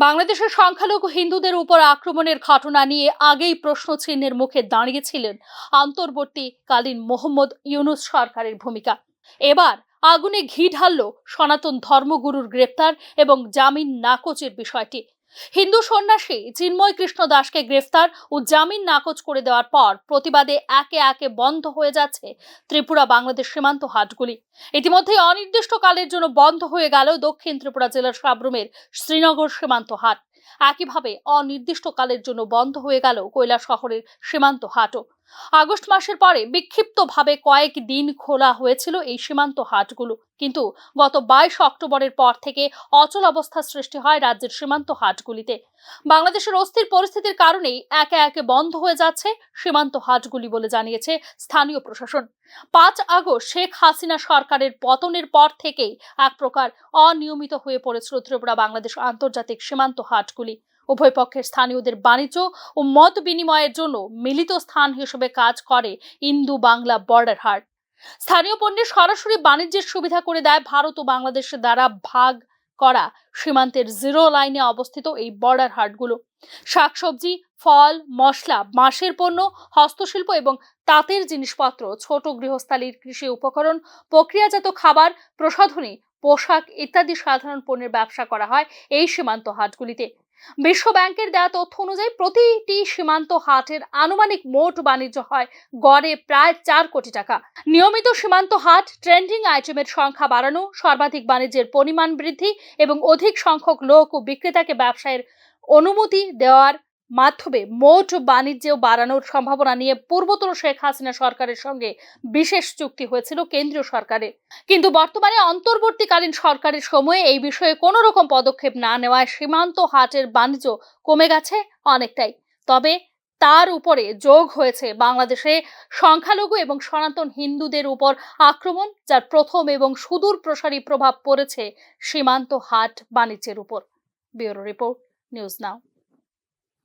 বাংলাদেশের সংখ্যালঘু হিন্দুদের উপর আক্রমণের ঘটনা নিয়ে আগেই প্রশ্নচিহ্নের মুখে দাঁড়িয়েছিলেন অন্তর্বর্তীকালীন মোহাম্মদ ইউনূস সরকারের ভূমিকা। এবার আগুনে ঘি ঢালল সনাতন ধর্মগুরুর গ্রেপ্তার এবং জামিন নাকচের বিষয়টি। হিন্দু সন্ন্যাসী চিন্ময় কৃষ্ণ দাসকে গ্রেফতার ও জামিন নাকচ করে দেওয়ার পর প্রতিবাদে একে একে বন্ধ হয়ে যাচ্ছে ত্রিপুরা বাংলাদেশ সীমান্ত হাটগুলি। ইতিমধ্যে অনির্দিষ্টকালের জন্য বন্ধ হয়ে গেল দক্ষিণ ত্রিপুরা জেলার সাব্রুমের শ্রীনগর সীমান্ত হাট। একইভাবে অনির্দিষ্টকালের জন্য বন্ধ হয়ে গেল কৈলাসহরের সীমান্ত হাটও। আগস্ট মাসের পরে বিক্ষিপ্তভাবে কয়েকদিন খোলা হয়েছিল এই সীমান্ত হাটগুলো, কিন্তু গত 22 অক্টোবরের পর থেকে অচল অবস্থা সৃষ্টি হয় রাজ্যের সীমান্ত হাটগুলিতে। বাংলাদেশের অস্থির পরিস্থিতির কারণেই একে একে বন্ধ হয়ে যাচ্ছে সীমান্ত হাটগুলি বলে জানিয়েছে স্থানীয় প্রশাসন। 5 আগস্ট শেখ হাসিনা সরকারের পতনের পর থেকেই এক প্রকার অনিয়মিত হয়ে পড়েছিল ত্রিপুরা বাংলাদেশ আন্তর্জাতিক সীমান্ত হাটগুলি। উভয় পক্ষের স্থানীয়দের বাণিজ্য ও মত বিনিময়ের জন্য মিলিত স্থান হিসেবে কাজ করে ইন্দো বাংলা বর্ডার হাট। স্থানীয় পণ্যের সরাসরি বাণিজ্যের সুবিধা করে দেয় ভারত ও বাংলাদেশের দ্বারা ভাগ করা সীমান্তের জিরো লাইনে অবস্থিত এই বর্ডার হাটগুলো। শাকসবজি, ফল, মশলা, বাঁশের পণ্য, হস্তশিল্প এবং তাঁতের জিনিসপত্র, ছোট গৃহস্থালির কৃষি উপকরণ, প্রক্রিয়াজাত খাবার, প্রসাধনী, পোশাক ইত্যাদি সাধারণ পণ্যের ব্যবসা করা হয় এই সীমান্ত হাটগুলিতে। বিশ্ব ব্যাংকের দেওয়া তথ্য অনুযায়ী প্রতিটি সীমান্ত হাটের আনুমানিক মোট বাণিজ্য হয় গড়ে প্রায় 4 কোটি টাকা। নিয়মিত সীমান্ত হাট, ট্রেন্ডিং আইটেমের সংখ্যা বাড়ানো, সর্বাধিক বাণিজ্যের পরিমাণ বৃদ্ধি এবং অধিক সংখ্যক লোক ও বিক্রেতাকে ব্যবসায়ের অনুমতি দেওয়ার মাধ্যমে মোট বাণিজ্য বাড়ানোর সম্ভাবনা নিয়ে পূর্বতন শেখ হাসিনা সরকারের সঙ্গে বিশেষ চুক্তি হয়েছিল কেন্দ্রীয় সরকারের। কিন্তু বর্তমানে অন্তর্বর্তীকালীন সরকারের সময়ে এই বিষয়ে কোনো রকম পদক্ষেপ না নেওয়ায় সীমান্ত হাটের বাণিজ্য কমে গেছে অনেকটাই। তবে তার উপরে যোগ হয়েছে বাংলাদেশে সংখ্যালঘু এবং সনাতন হিন্দুদের উপর আক্রমণ, যার প্রথম এবং সুদূর প্রসারী প্রভাব পড়েছে সীমান্ত হাট বাণিজ্যের উপর। Bureau report, news now.